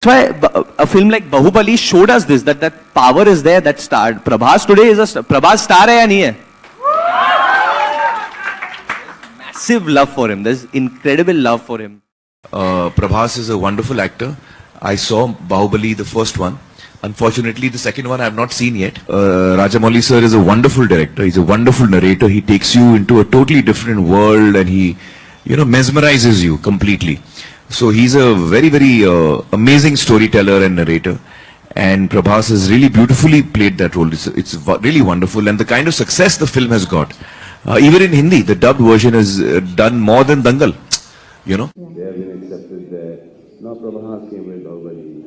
That's why a film like Bahubali showed us this, that power is there, that star. Prabhas today is a Prabhas star hai ya nahi hai? Massive love for him. There's incredible love for him. Prabhas is a wonderful actor. I saw Bahubali, the first one. Unfortunately, the second one I have not seen yet. Rajamouli sir is a wonderful director. He's a wonderful narrator. He takes you into a totally different world and he, mesmerizes you completely. So he's a very, very amazing storyteller and narrator. And Prabhas has really beautifully played that role. It's really wonderful. And the kind of success the film has got. Even in Hindi, the dubbed version has done more than Dangal. They have been accepted there. Now Prabhas came with Bahubali.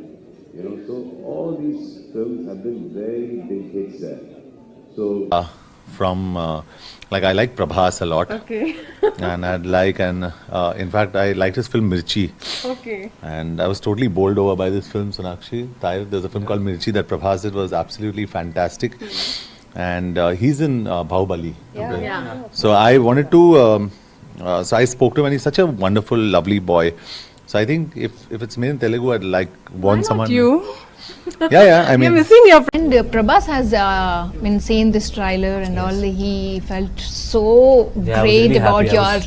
So all these films have been very big hits there. So I like Prabhas a lot. Okay. In fact, I liked his film Mirchi. Okay. And I was totally bowled over by this film, Sonakshi. There's a film called Mirchi that Prabhas did, was absolutely fantastic. And he's in Bahubali. Yeah. Okay. Yeah. So I wanted to, so I spoke to him and he's such a wonderful, lovely boy. So I think if it's made in Telugu, I'd want someone. You? Yeah, I mean. You're missing your And Prabhas has been seeing this trailer and all. He felt so great about your.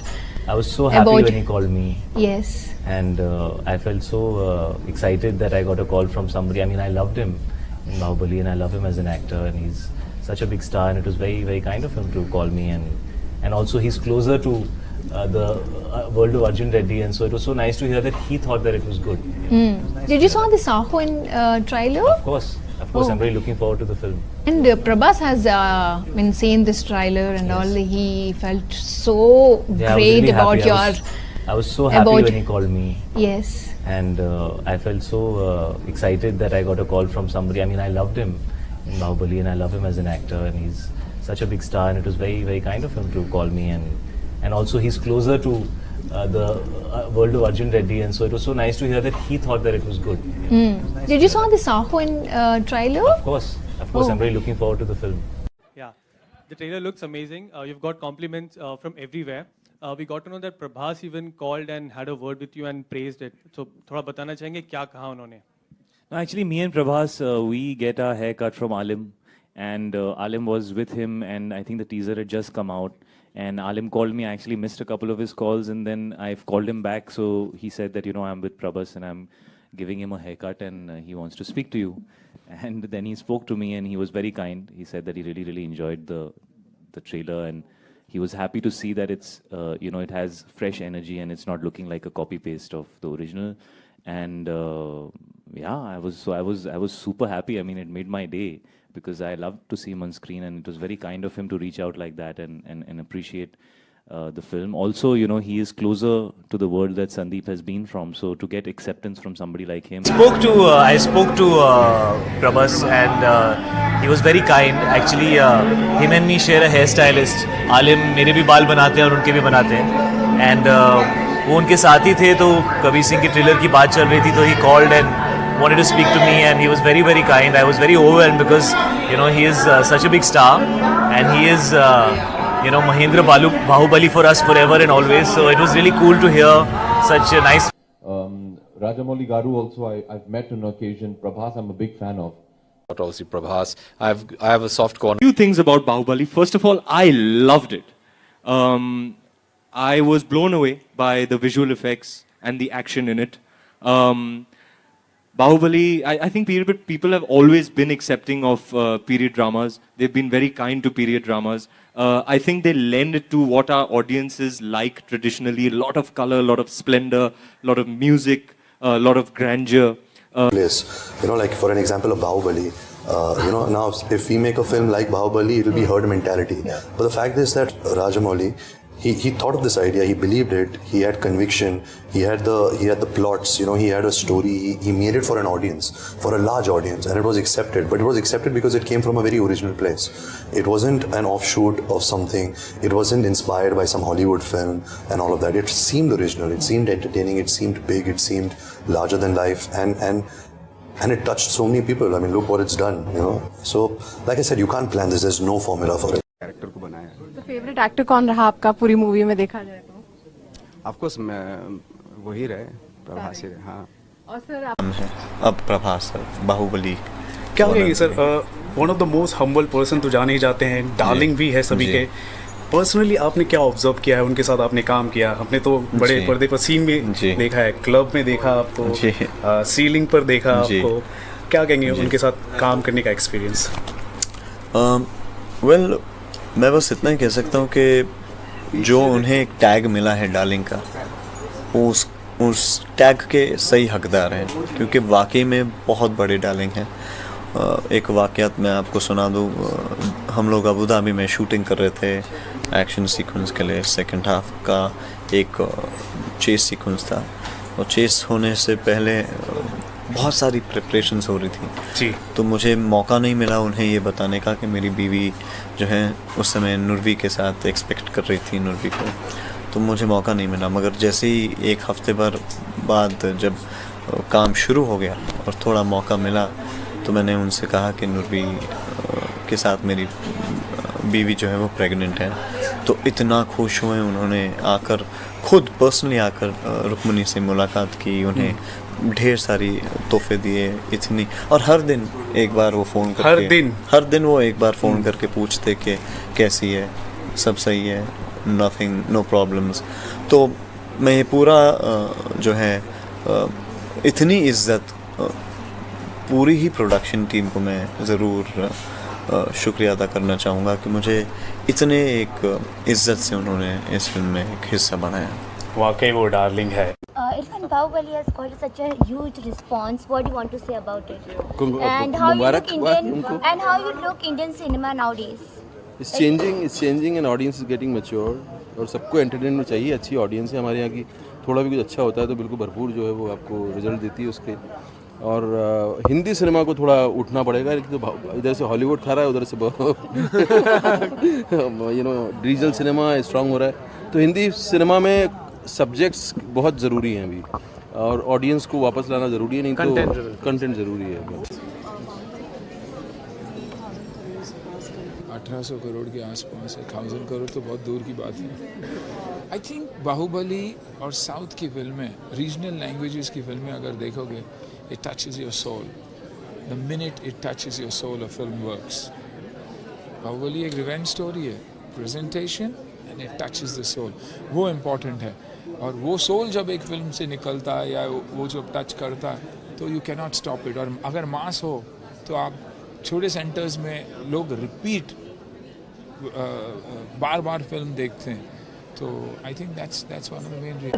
I was so happy when he called me. Yes. And I felt so excited that I got a call from somebody. I mean, I loved him in Bahubali and I love him as an actor and he's such a big star and it was very, very kind of him to call me and also he's closer to the world of Arjun Reddy and so it was so nice to hear that he thought that it was good. Did you saw the Saho in trailer? Of course. I'm very looking forward to the film. And Prabhas has been seeing this trailer and all. He felt so great about your. I was so happy when he called me. Yes. And I felt so excited that I got a call from somebody. I mean, I loved him in Bahubali and I love him as an actor and he's such a big star and it was very, very kind of him to call me and also he's closer to the world of Arjun Reddy and so it was so nice to hear that he thought that it was good. Did you saw the Saho in trailer? Of course. I'm very looking forward to the film. Yeah, the trailer looks amazing. You've got compliments from everywhere. We got to know that Prabhas even called and had a word with you and praised it. So, थोड़ा बताना चाहेंगे क्या कहा उन्होंने? No, actually, me and Prabhas, we get our hair cut from Alim, and Alim was with him, and I think the teaser had just come out. And Alim called me. I actually missed a couple of his calls, and then I've called him back. So he said that I'm with Prabhas, and I'm giving him a haircut, and he wants to speak to you. And then he spoke to me, and he was very kind. He said that he really, really enjoyed the trailer, and he was happy to see that it's it has fresh energy, and it's not looking like a copy paste of the original. And yeah, I was super happy. I mean, it made my day because I loved to see him on screen, and it was very kind of him to reach out like that and appreciate the film. Also, he is closer to the world that Sandeep has been from. So to get acceptance from somebody like him. I spoke to Prabhas and he was very kind. Actually, him and me share a hairstylist. Alim मेरे भी बाल बनाते हैं और उनके भी बनाते हैं. And वो उनके साथ ही थे तो कबीर सिंह की ट्रेलर की बात चल रही थी तो he called and wanted to speak to me and he was very, very kind. I was very overwhelmed because he is such a big star and he is Mahendra Bahubali for us forever and always. So it was really cool to hear such a nice. Rajamouli Garu also I've met on occasion. Prabhas I'm a big fan of. Obviously Prabhas, I have a soft corner. Few things about Bahubali. First of all, I loved it. I was blown away by the visual effects and the action in it. Bahubali, I think people have always been accepting of period dramas. They've been very kind to period dramas. I think they lend it to what our audiences like traditionally. A lot of color, a lot of splendor, a lot of music, a lot of grandeur. Place. Like for an example of Bahubali, now if we make a film like Bahubali, it will be herd mentality. But the fact is that Rajamouli, he thought of this idea, he believed it, he had conviction, he had the plots, he had a story, he made it for an audience, for a large audience, and it was accepted. But it was accepted because it came from a very original place. It wasn't an offshoot of something, it wasn't inspired by some Hollywood film and all of that. It seemed original, it seemed entertaining, it seemed big, it seemed larger than life, and it touched so many people. I mean, look what it's done, So, like I said, you can't plan this, there's no formula for it. Character को बनाया. तो favourite actor कौन रहा आपका पूरी movie में देखा जाए तो? ऑफ कोर्स वही रहे प्रभास ही रहे. हाँ और सर आप अब प्रभास सर, बाहुबली। क्या कहेंगे sir, one of the most humble person तो जाने ही जाते हैं, डार्लिंग भी है सभी के। पर्सनली आपने क्या ऑब्जर्व किया है, उनके साथ आपने काम किया, आपने तो बड़े पर्दे पर सीन में देखा है, क्लब में देखा आपको, सीलिंग पर देखा आपको, क्या कहेंगे उनके साथ काम करने का एक्सपीरियंस? वेल, मैं बस इतना ही कह सकता हूँ कि जो उन्हें एक टैग मिला है डार्लिंग का, उस टैग के सही हकदार हैं, क्योंकि वाकई में बहुत बड़े डार्लिंग हैं। एक वाक़यात मैं आपको सुना दूँ, हम लोग अबू धाबी में शूटिंग कर रहे थे एक्शन सीक्वेंस के लिए। सेकंड हाफ का एक चेस सीक्वेंस था, और चेस होने से पहले बहुत सारी प्रिपरेशंस हो रही थी जी। तो मुझे मौका नहीं मिला उन्हें ये बताने का कि मेरी बीवी जो है उस समय नुरवी के साथ एक्सपेक्ट कर रही थी नुरवी को, तो मुझे मौका नहीं मिला। मगर जैसे ही एक हफ्ते भर बाद जब काम शुरू हो गया और थोड़ा मौका मिला, तो मैंने उनसे कहा कि नुरवी के साथ मेरी बीवी जो है वो प्रेग्नेंट है। तो इतना खुश हुए उन्होंने, आकर खुद पर्सनली आकर रुक्मणी से मुलाकात की, उन्हें ढेर सारी तोहफे दिए, इतनी। और हर दिन एक बार वो फ़ोन करके, हर दिन वो एक बार फ़ोन करके पूछते कि कैसी है, सब सही है, नथिंग, नो प्रॉब्लम्स। तो मैं ये पूरा जो है इतनी इज्जत पूरी ही प्रोडक्शन टीम को मैं ज़रूर शुक्रिया अदा करना चाहूँगा कि मुझे इतने एक इज्जत से उन्होंने इस फिल्म में एक हिस्सा बनाया। वाकई वो डार्लिंग है। Irfan Bahubali has got such a huge response. What do you want to say about it? And how you look Indian cinema nowadays? It's changing and audience is getting mature. और सबको entertainment चाहिए, अच्छी audience है हमारे यहाँ की। थोड़ा भी कुछ अच्छा होता है तो बिल्कुल भरपूर जो है वो आपको रिजल्ट देती है उसके। और हिंदी सिनेमा को थोड़ा उठना पड़ेगा, तो इधर से हॉलीवुड खा रहा है, उधर से रीजनल सिनेमा स्ट्रांग हो रहा है। तो हिंदी सिनेमा में सब्जेक्ट्स बहुत ज़रूरी हैं अभी, और ऑडियंस को वापस लाना ज़रूरी है, नहीं तो कंटेंट ज़रूरी है। 1800 करोड़ के आसपास है, 1000 करोड़ तो बहुत दूर की बात है। आई थिंक बाहुबली और साउथ की फिल्में, रीजनल लैंग्वेजेस की फिल्में अगर देखोगे, it touches your soul. The minute it touches your soul, a film works. Baahubali एक रिवेंज स्टोरी है, presentation and it touches the soul, वो इम्पोर्टेंट है। और वो सोल जब एक फिल्म से निकलता है या वो जब टच करता है तो you can not stop it. और अगर मास हो तो आप छोटे सेंटर्स में लोग रिपीट बार बार फिल्म देखते हैं। तो I think that's one of the main reason.